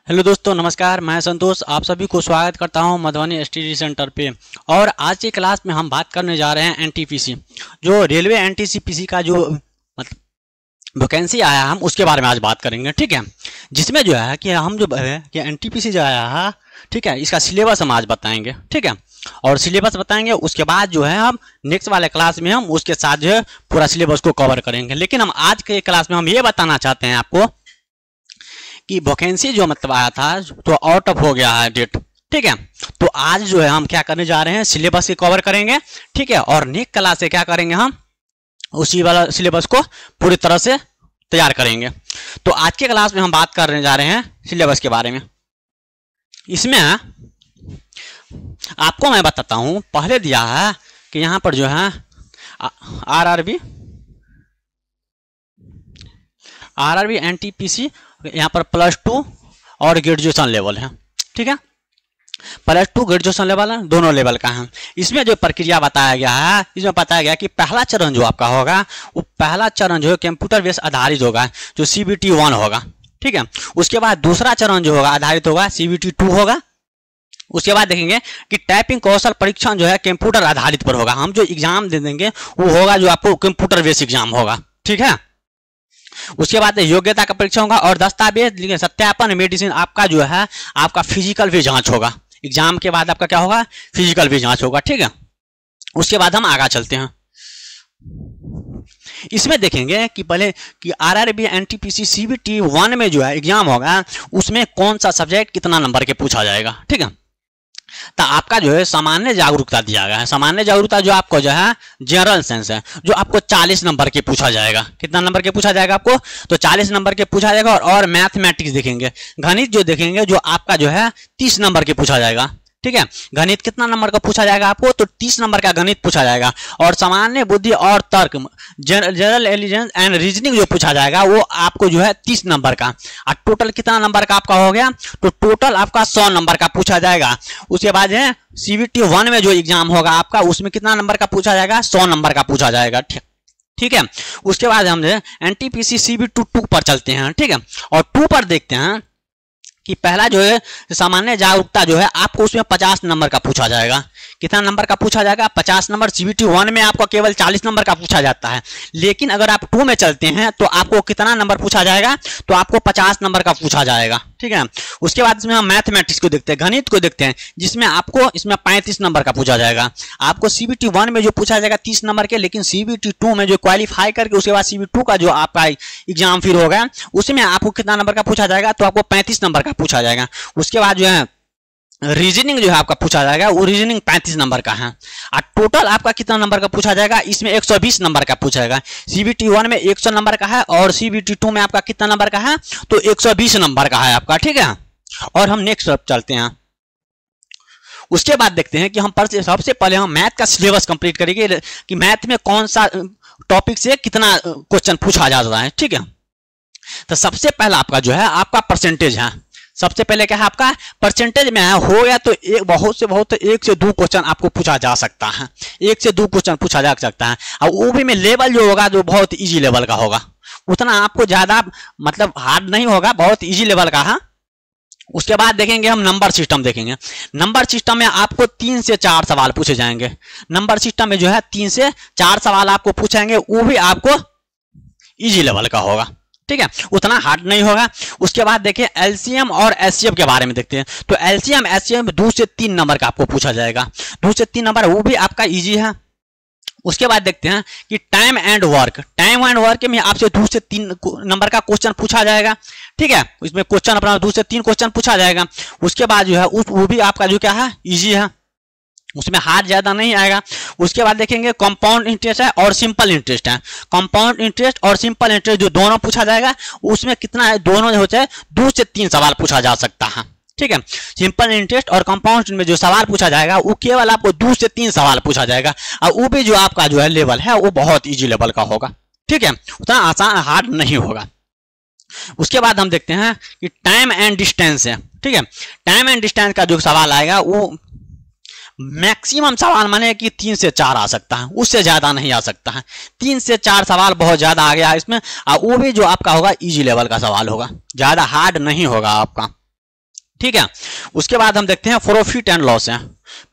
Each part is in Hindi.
हेलो दोस्तों, नमस्कार। मैं संतोष आप सभी को स्वागत करता हूं मधुबनी स्टडी सेंटर पे। और आज की क्लास में हम बात करने जा रहे हैं एनटीपीसी, जो रेलवे एनटीपीसी का जो मतलब वैकेंसी आया, हम उसके बारे में आज बात करेंगे। ठीक है, जिसमें जो है कि हम जो है कि एनटीपीसी जो आया है, ठीक है, इसका सिलेबस हम आज बताएंगे। ठीक है, और सिलेबस बताएंगे, उसके बाद जो है हम नेक्स्ट वाले क्लास में हम उसके साथ जो है पूरा सिलेबस को कवर करेंगे। लेकिन हम आज के क्लास में हम ये बताना चाहते हैं आपको कि वैकेंसी जो मतलब आया था तो आउट ऑफ हो गया है डेट। ठीक है, तो आज जो है हम क्या करने जा रहे हैं, सिलेबस को कवर करेंगे। ठीक है, और नेक्स्ट क्लास से क्या करेंगे, हम उसी वाला सिलेबस को पूरी तरह से तैयार करेंगे। तो आज के क्लास में हम बात करने जा रहे हैं सिलेबस के बारे में। इसमें आपको मैं बताता हूं, पहले दिया है कि यहां पर जो है आरआरबी एनटीपीसी यहाँ पर +2 और ग्रेजुएशन लेवल है। ठीक है, +2 ग्रेजुएशन लेवल है, दोनों लेवल का है। इसमें जो प्रक्रिया बताया गया है, इसमें बताया गया कि पहला चरण जो आपका होगा, वो पहला चरण जो है कंप्यूटर बेस आधारित होगा, जो CBT 1 होगा। ठीक है, उसके बाद दूसरा चरण जो होगा आधारित होगा CBT 2 होगा। उसके बाद देखेंगे कि टाइपिंग कौशल परीक्षण जो है कंप्यूटर आधारित पर होगा। हम जो एग्जाम दे देंगे वो होगा जो आपको कंप्यूटर बेस एग्जाम होगा। ठीक है, उसके बाद योग्यता का परीक्षा होगा और दस्तावेज सत्यापन मेडिसिन आपका जो है आपका फिजिकल भी जांच होगा। एग्जाम के बाद आपका क्या होगा, फिजिकल भी जांच होगा। ठीक है, उसके बाद हम आगे चलते हैं। इसमें देखेंगे कि पहले कि आरआरबी एनटीपीसी CBT 1 में जो है एग्जाम होगा, उसमें कौन सा सब्जेक्ट कितना नंबर के पूछा जाएगा। ठीक है, तो आपका जो है सामान्य जागरूकता दिया गया है। सामान्य जागरूकता जो आपको जो है जनरल साइंस है, जो आपको 40 नंबर के पूछा जाएगा। कितना नंबर के पूछा जाएगा आपको, तो 40 नंबर के पूछा जाएगा। और मैथमेटिक्स देखेंगे, गणित जो देखेंगे, जो आपका जो है 30 नंबर के पूछा जाएगा। ठीक है, गणित कितना नंबर का पूछा जाएगा आपको, तो 30 नंबर का गणित पूछा जाएगा। और सामान्य बुद्धि और तर्क, जनरल इंटेलिजेंस एंड रीजनिंग जो पूछा जाएगा वो आपको जो है 30 नंबर का। और टोटल कितना नंबर का आपका हो गया, तो टोटल आपका 100 नंबर का पूछा जाएगा। उसके बाद है CBT 1 में जो एग्जाम होगा आपका, उसमें कितना नंबर का पूछा जाएगा, 100 नंबर का पूछा जाएगा। ठीक है, उसके बाद हम एनटीपीसी CBT 2 पर चलते हैं। ठीक है, और 2 पर देखते हैं कि पहला जो है सामान्य जागरूकता जो है आपको उसमें 50 नंबर का पूछा जाएगा। कितना नंबर का पूछा जाएगा, 50 नंबर। CBT 1 में आपको केवल 40 नंबर का पूछा जाता है, लेकिन अगर आप 2 में चलते हैं तो आपको कितना नंबर पूछा जाएगा, तो आपको 50 नंबर का पूछा जाएगा। ठीक है, उसके बाद इसमें हम मैथमेटिक्स को देखते हैं, गणित को देखते हैं, जिसमें आपको इसमें 35 नंबर का पूछा जाएगा। आपको CBT 1 में जो पूछा जाएगा 30 नंबर के, लेकिन CBT 2 में जो क्वालिफाई करके उसके बाद CBT 2 का जो आपका एग्जाम फिर होगा, उसमें आपको कितना नंबर का पूछा जाएगा, तो आपको 35 नंबर का पूछा जाएगा। उसके बाद जो है रीजनिंग जो है आपका पूछा जाएगा, वो रीजनिंग 35 नंबर का है। और टोटल आपका कितना नंबर का पूछा जाएगा, इसमें 120 नंबर का पूछा जाएगा। CBT 1 में 100 नंबर का है और CBT 2 में आपका कितना नंबर का है, तो 120 नंबर का है आपका। ठीक है, और हम नेक्स्ट चलते हैं। उसके बाद देखते हैं कि हम सबसे पहले हम मैथ का सिलेबस कंप्लीट करेंगे कि मैथ में कौन सा टॉपिक से कितना क्वेश्चन पूछा जाता है। ठीक है, तो सबसे पहला आपका जो है आपका परसेंटेज है। सबसे पहले क्या है आपका परसेंटेज में है, हो गया तो एक बहुत से 2 क्वेश्चन आपको पूछा जा सकता है। 1 से 2 क्वेश्चन पूछा जा सकता है, और वो भी में लेवल जो होगा जो बहुत इजी लेवल का होगा, उतना आपको ज्यादा मतलब हार्ड नहीं होगा, बहुत इजी लेवल का है। उसके बाद देखेंगे हम नंबर सिस्टम देखेंगे। नंबर सिस्टम में आपको 3 से 4 सवाल पूछे जाएंगे। नंबर सिस्टम में जो है 3 से 4 सवाल आपको पूछेंगे, वो भी आपको इजी लेवल का होगा। ठीक है, उतना हार्ड नहीं होगा। उसके बाद देखिए LCM और SCF के बारे में देखते हैं। तो LCM SCF 2 से 3 नंबर का आपको पूछा जाएगा, 2 से 3 नंबर, वो भी आपका इजी है। उसके बाद देखते हैं कि टाइम एंड वर्क में आपसे 2 से 3 नंबर का क्वेश्चन पूछा जाएगा। ठीक है, इसमें क्वेश्चन अपना 2 से 3 क्वेश्चन पूछा जाएगा। उसके बाद जो है वो भी आपका जो क्या है इजी है, उसमें हार्ड ज्यादा नहीं आएगा। उसके बाद देखेंगे कंपाउंड इंटरेस्ट है और सिंपल इंटरेस्ट है। कंपाउंड इंटरेस्ट और सिंपल इंटरेस्ट जो दोनों पूछा जाएगा, उसमें कितना है, दोनों होते हैं 2 से 3 सवाल पूछा जा सकता है। ठीक है, सिंपल इंटरेस्ट और कंपाउंड में जो सवाल पूछा जाएगा वो केवल आपको 2 से 3 सवाल पूछा जाएगा, और वो भी जो आपका जो है लेवल है वो बहुत इजी लेवल का होगा। ठीक है, उतना आसान हार्ड नहीं होगा। उसके बाद हम देखते हैं कि टाइम एंड डिस्टेंस है। ठीक है, टाइम एंड डिस्टेंस का जो सवाल आएगा वो मैक्सिमम सवाल माने कि 3 से 4 आ सकता है, उससे ज्यादा नहीं आ सकता है। 3 से 4 सवाल बहुत ज्यादा आ गया इसमें, और वो भी जो आपका होगा इजी लेवल का सवाल होगा, ज्यादा हार्ड नहीं होगा आपका। ठीक है। उसके बाद हम देखते हैं प्रॉफिट एंड लॉस है।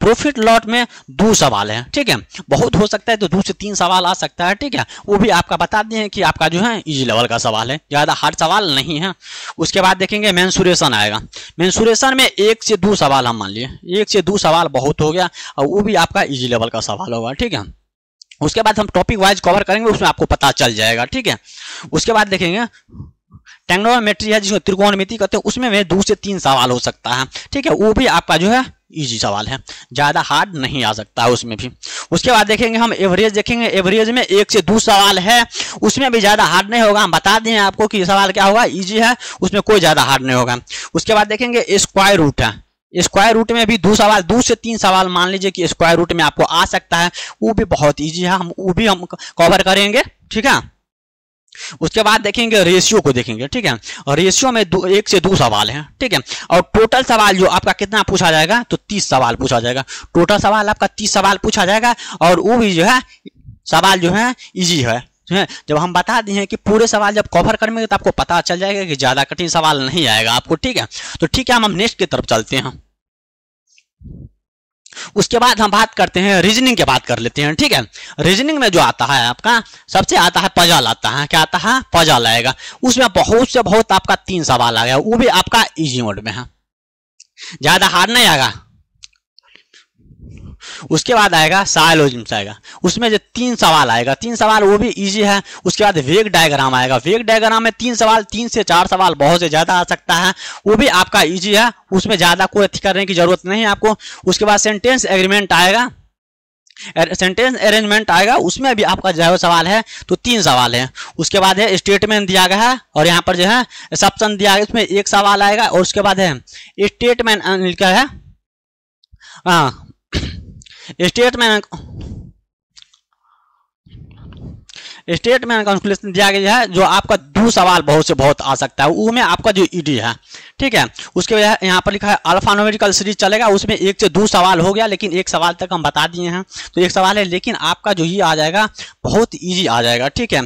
प्रॉफिट लॉट में 2 सवाल है, ठीक है। बहुत हो सकता है तो 2 से 3 सवाल आ सकता है, ठीक है। वो भी आपका बता दें कि आपका जो है इजी लेवल का सवाल है, ज़्यादा हार्ड सवाल नहीं है। उसके बाद देखेंगे मेंसुरेशन आएगा। मेंसुरेशन में 1 से 2 सवाल हम मान लिए, 1 से 2 सवाल बहुत हो गया, और वो भी आपका इजी लेवल का सवाल होगा, ठीक है। उसके बाद हम टॉपिक वाइज कवर करेंगे, उसमें आपको पता चल जाएगा, ठीक है। उसके बाद देखेंगे ट्रिग्नोमेट्री है, जिसको त्रिकोणमिति कहते हैं, उसमें 2 से 3 सवाल हो सकता है, ठीक है। वो भी आपका जो है इजी सवाल है, ज़्यादा हार्ड नहीं आ सकता है उसमें भी। उसके बाद देखेंगे हम एवरेज देखेंगे। एवरेज में 1 से 2 सवाल है, उसमें भी ज़्यादा हार्ड नहीं होगा। हम बता दें आपको कि सवाल क्या होगा, इजी है, उसमें कोई ज़्यादा हार्ड नहीं होगा। उसके बाद देखेंगे स्क्वायर रूट है। स्क्वायर रूट में भी 2 सवाल, 2 से 3 सवाल मान लीजिए कि स्क्वायर रूट में आपको आ सकता है, वो भी बहुत ईजी है, वो भी हम कवर करेंगे, ठीक है। उसके बाद देखेंगे रेशियो को देखेंगे, ठीक है। और रेशियो में 1 से 2 सवाल हैं, ठीक है। और टोटल सवाल जो आपका कितना पूछा जाएगा, तो 30 सवाल पूछा जाएगा। टोटल सवाल आपका 30 सवाल पूछा जाएगा, और वो भी जो है सवाल जो है इजी है। जब हम बता दिए हैं कि पूरे सवाल जब कवर करेंगे तो आपको पता चल जाएगा कि ज़्यादा कठिन सवाल नहीं आएगा आपको, ठीक है। तो ठीक है, हम नेक्स्ट की तरफ चलते हैं। उसके बाद हम बात करते हैं रीजनिंग की बात कर लेते हैं, ठीक है। रीजनिंग में जो आता है आपका सबसे आता है पजल आता है। क्या आता है, पजल आएगा। उसमें बहुत से बहुत आपका 3 सवाल आ गया, वो भी आपका इजी मोड में है, ज्यादा हार्ड नहीं आएगा। उसके बाद आएगा साइलोजिम्स आएगा, उसमें जो 3 सवाल आएगा, 3 सवाल वो भी इजी है। उसके बाद वेग डायग्राम आएगा। वेग डायग्राम में 3 सवाल, 3 से 4 सवाल बहुत से ज्यादा आ सकता है, वो भी आपका इजी है, उसमें ज्यादा कोई करने की जरूरत नहीं है आपको। उसके बाद सेंटेंस एग्रीमेंट आएगा, सेंटेंस अरेंजमेंट आएगा, उसमें भी आपका जो सवाल है तो 3 सवाल है। उसके बाद है स्टेटमेंट दिया गया है, और यहाँ पर जो है सब्शन दिया गया, उसमें 1 सवाल आएगा। और उसके बाद है स्टेटमेंट लिखा है, स्टेटमेंट कंक्लूजन दिया गया है, जो आपका 2 सवाल बहुत से बहुत आ सकता है, उसमें आपका जो ईडी है, ठीक है। उसके बाद यहाँ पर लिखा है अल्फान्यूमेरिकल सीरीज चलेगा, उसमें 1 से 2 सवाल हो गया, लेकिन 1 सवाल तक हम बता दिए हैं, तो 1 सवाल है, लेकिन आपका जो ये आ जाएगा बहुत इजी आ जाएगा, ठीक है।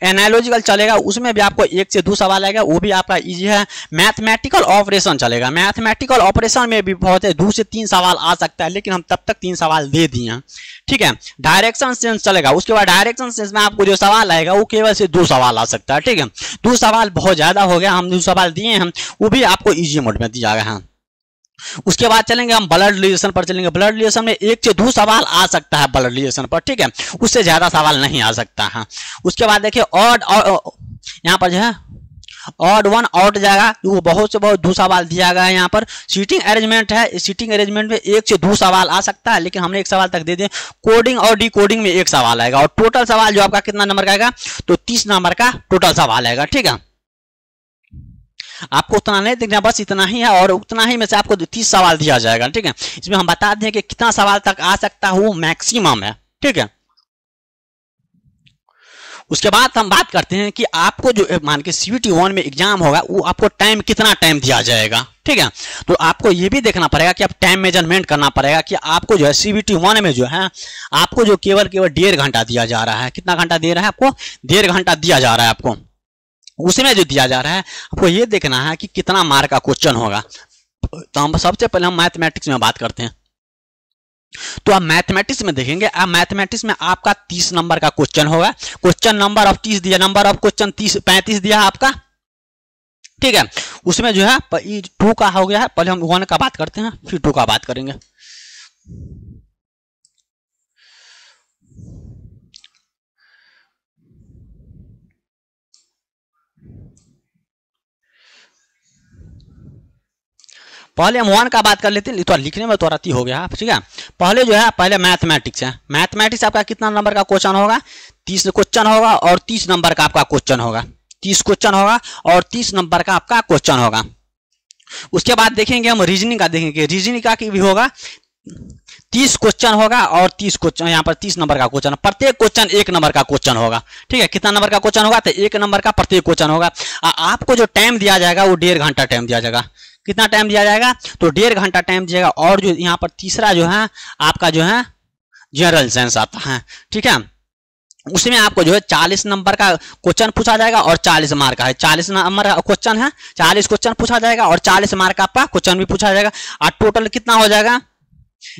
एनालॉजिकल चलेगा, उसमें भी आपको 1 से 2 सवाल आएगा, वो भी आपका इजी है। मैथमेटिकल ऑपरेशन चलेगा, मैथमेटिकल ऑपरेशन में भी बहुत है, 2 से 3 सवाल आ सकता है, लेकिन हम तब तक 3 सवाल दे दिए हैं, ठीक है। डायरेक्शन सेंस चलेगा, उसके बाद डायरेक्शन सेंस में आपको जो सवाल आएगा वो केवल से 2 सवाल आ सकता है, ठीक है। 2 सवाल बहुत ज्यादा हो गया, हम 2 सवाल दिए हैं, वो भी आपको इजी मोड में दिया गया है। उसके बाद चलेंगे हम ब्लड रिलेशन पर चलेंगे। ब्लड रिलेशन में 1 से 2 सवाल आ सकता है ब्लड रिलेशन पर, ठीक है, उससे ज्यादा सवाल नहीं आ सकता है। उसके बाद देखिए ऑड, यहाँ पर जो है ऑड 1 आउट जाएगा, वो बहुत से बहुत 2 सवाल दिया गया है। यहाँ पर सीटिंग अरेंजमेंट है, सीटिंग अरेंजमेंट में 1 से 2 सवाल आ सकता है, लेकिन हमने 1 सवाल तक दे दिए। कोडिंग और डिकोडिंग में 1 सवाल आएगा, और टोटल सवाल जो आपका कितना नंबर का आएगा, तो 30 नंबर का टोटल सवाल आएगा, ठीक है। आपको उतना नहीं देखना, बस इतना ही है, और उतना ही में से आपको 30 सवाल दिया जाएगा, ठीक है। इसमें हम बता दें कि कितना सवाल तक आ सकता है, वो मैक्सिमम है, ठीक है। उसके बाद हम बात करते हैं कि आपको जो मान के CBT 1 में एग्जाम होगा, वो आपको टाइम कितना टाइम दिया जाएगा, ठीक है। तो आपको ये भी देखना पड़ेगा कि आप टाइम मेजरमेंट करना पड़ेगा कि आपको जो है CBT 1 में जो है आपको जो केवल 1.5 घंटा दिया जा रहा है। कितना घंटा दे रहा है आपको, 1.5 घंटा दिया जा रहा है आपको। उसमें जो दिया जा रहा है आपको ये देखना है कि कितना मार्क का क्वेश्चन होगा। तो हम सबसे पहले हम मैथमेटिक्स में बात करते हैं। तो आप मैथमेटिक्स में देखेंगे, आप मैथमेटिक्स में आपका 30 नंबर का क्वेश्चन होगा। क्वेश्चन नंबर ऑफ 30 दिया, नंबर ऑफ क्वेश्चन 35 दिया है आपका, ठीक है। उसमें जो है 2 का हो गया है, पहले हम 1 का बात करते हैं, फिर 2 का बात करेंगे। पहले हम 1 का बात कर लेते हैं, तो लिखने में तो रत्ती हो गया, ठीक है। पहले जो है पहले मैथमेटिक्स है। मैथमेटिक्स आपका कितना नंबर का क्वेश्चन होगा, 30 क्वेश्चन होगा, और 30 नंबर का आपका क्वेश्चन होगा, 30 क्वेश्चन होगा, और 30 नंबर का आपका क्वेश्चन होगा। उसके बाद देखेंगे हम रीजनिंग का, देखेंगे रीजनिंग का भी होगा, 30 क्वेश्चन होगा, और 30 क्वेश्चन, यहाँ पर 30 नंबर का क्वेश्चन, प्रत्येक क्वेश्चन 1 नंबर का क्वेश्चन होगा, ठीक है। कितना नंबर का क्वेश्चन होगा, तो 1 नंबर का प्रत्येक क्वेश्चन होगा। आपको जो टाइम दिया जाएगा वो 1.5 घंटा टाइम दिया जाएगा। कितना टाइम दिया जाएगा, तो 1.5 घंटा टाइम दिया जाएगा। और जो यहाँ पर तीसरा जो है आपका जो है जनरल साइंस आता है, ठीक है। उसमें आपको जो है 40 नंबर का क्वेश्चन पूछा जाएगा और 40 मार्क का है, 40 नंबर का क्वेश्चन है, 40 क्वेश्चन पूछा जाएगा और 40 मार्क का आपका क्वेश्चन भी पूछा जाएगा। और टोटल कितना हो जाएगा,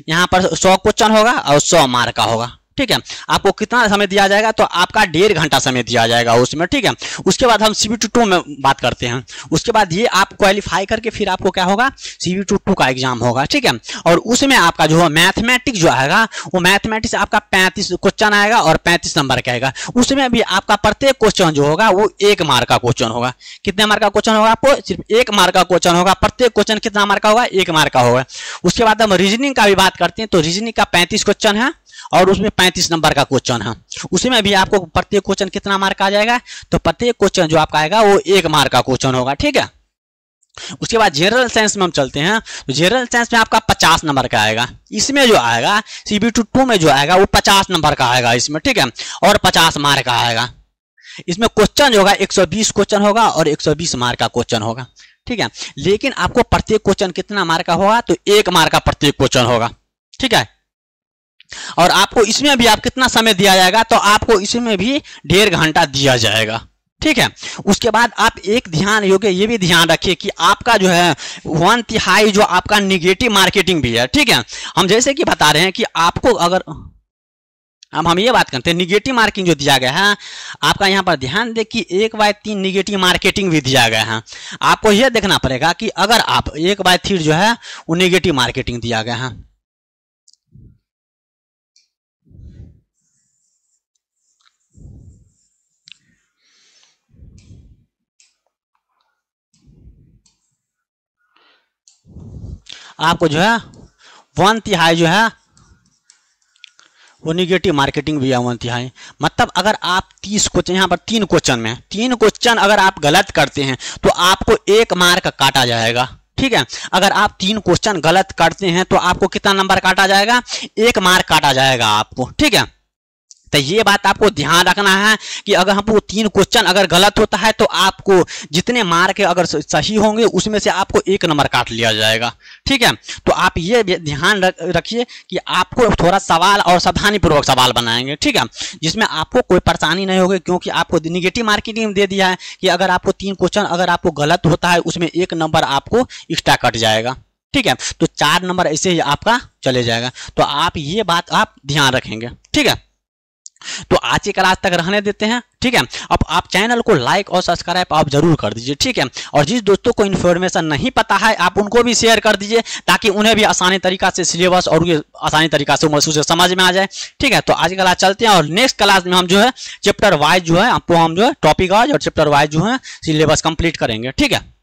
यहाँ पर 100 क्वेश्चन होगा और 100 मार्क का होगा। ठीक है, आपको कितना समय दिया जाएगा, तो आपका 1.5 घंटा समय दिया जाएगा उसमें। ठीक है, उसके बाद हम CBT 2 में बात करते हैं। उसके बाद ये आप क्वालिफाई करके फिर आपको क्या होगा, CBT 2 का एग्जाम होगा। ठीक है, और उसमें आपका जो है मैथमेटिक्स जो आएगा, वो मैथमेटिक्स आपका 35 क्वेश्चन आएगा और 35 नंबर का आएगा। उसमें भी आपका प्रत्येक क्वेश्चन जो होगा वो 1 मार्क का क्वेश्चन होगा। कितने मार्क का क्वेश्चन होगा, आपको सिर्फ 1 मार्क का क्वेश्चन होगा। प्रत्येक क्वेश्चन कितना मार्क का होगा, 1 मार्क का होगा। उसके बाद हम रीजनिंग का भी बात करते हैं, तो रीजनिंग का 35 क्वेश्चन है और उसमें 35 नंबर का क्वेश्चन है। उसमें भी आपको प्रत्येक क्वेश्चन कितना मार्क आ जाएगा, तो प्रत्येक क्वेश्चन जो आपका आएगा वो 1 मार्क का क्वेश्चन होगा। ठीक है, उसके बाद जनरल साइंस में हम चलते हैं, तो जनरल साइंस में आपका 50 नंबर का आएगा। इसमें जो आएगा CBT 2 में जो आएगा वो 50 नंबर का आएगा इसमें। ठीक है, और 50 मार्क का आएगा। इसमें क्वेश्चन जो होगा 120 क्वेश्चन होगा और 120 मार्क का क्वेश्चन होगा। ठीक है, लेकिन आपको प्रत्येक क्वेश्चन कितना मार्क का होगा, तो 1 मार्क का प्रत्येक क्वेश्चन होगा। ठीक है, और आपको इसमें भी आप कितना समय दिया जाएगा, तो आपको इसमें भी 1.5 घंटा दिया जाएगा। ठीक है, उसके बाद आप एक ध्यान योग्य ये भी ध्यान रखिए कि आपका जो है 1/3 जो आपका निगेटिव मार्केटिंग भी है। ठीक है, हम जैसे कि बता रहे हैं कि आपको अगर अब हम ये बात करते हैं निगेटिव मार्किंग जो दिया गया है, आपका यहाँ पर ध्यान दे कि 1/3 निगेटिव मार्केटिंग भी दिया गया है। आपको यह देखना पड़ेगा कि अगर आप 1/3 जो है वो निगेटिव मार्केटिंग दिया गया है। आपको जो है 1/3 जो है वो निगेटिव मार्केटिंग भी है 1/3। मतलब अगर आप 30 क्वेश्चन, यहाँ पर 3 क्वेश्चन में 3 क्वेश्चन अगर आप गलत करते हैं तो आपको 1 मार्क काटा जाएगा। ठीक है, अगर आप 3 क्वेश्चन गलत करते हैं तो आपको कितना नंबर काटा जाएगा, 1 मार्क काटा जाएगा आपको। ठीक है, तो ये बात आपको ध्यान रखना है कि अगर हमको 3 क्वेश्चन अगर गलत होता है तो आपको जितने मार्क अगर सही होंगे उसमें से आपको 1 नंबर काट लिया जाएगा। ठीक है, तो आप ये ध्यान रखिए कि आपको थोड़ा सवाल और सावधानी पूर्वक सवाल बनाएंगे। ठीक है, जिसमें आपको कोई परेशानी नहीं होगी, क्योंकि आपको निगेटिव मार्केटिंग दे दिया है कि अगर आपको 3 क्वेश्चन अगर आपको गलत होता है उसमें 1 नंबर आपको एक्स्ट्रा कट जाएगा। ठीक है, तो 4 नंबर ऐसे ही आपका चले जाएगा। तो आप ये बात आप ध्यान रखेंगे। ठीक है, तो आज की क्लास तक रहने देते हैं। ठीक है, अब आप चैनल को लाइक और सब्सक्राइब आप जरूर कर दीजिए। ठीक है, और जिस दोस्तों को इन्फॉर्मेशन नहीं पता है आप उनको भी शेयर कर दीजिए, ताकि उन्हें भी आसानी तरीका से सिलेबस और ये आसानी तरीका से उसे समझ में आ जाए। ठीक है, तो आज की क्लास चलते हैं और नेक्स्ट क्लास में हम जो है चैप्टर वाइज जो है आपको हम जो है टॉपिक वाइज और चैप्टर वाइज जो है सिलेबस कंप्लीट करेंगे। ठीक है।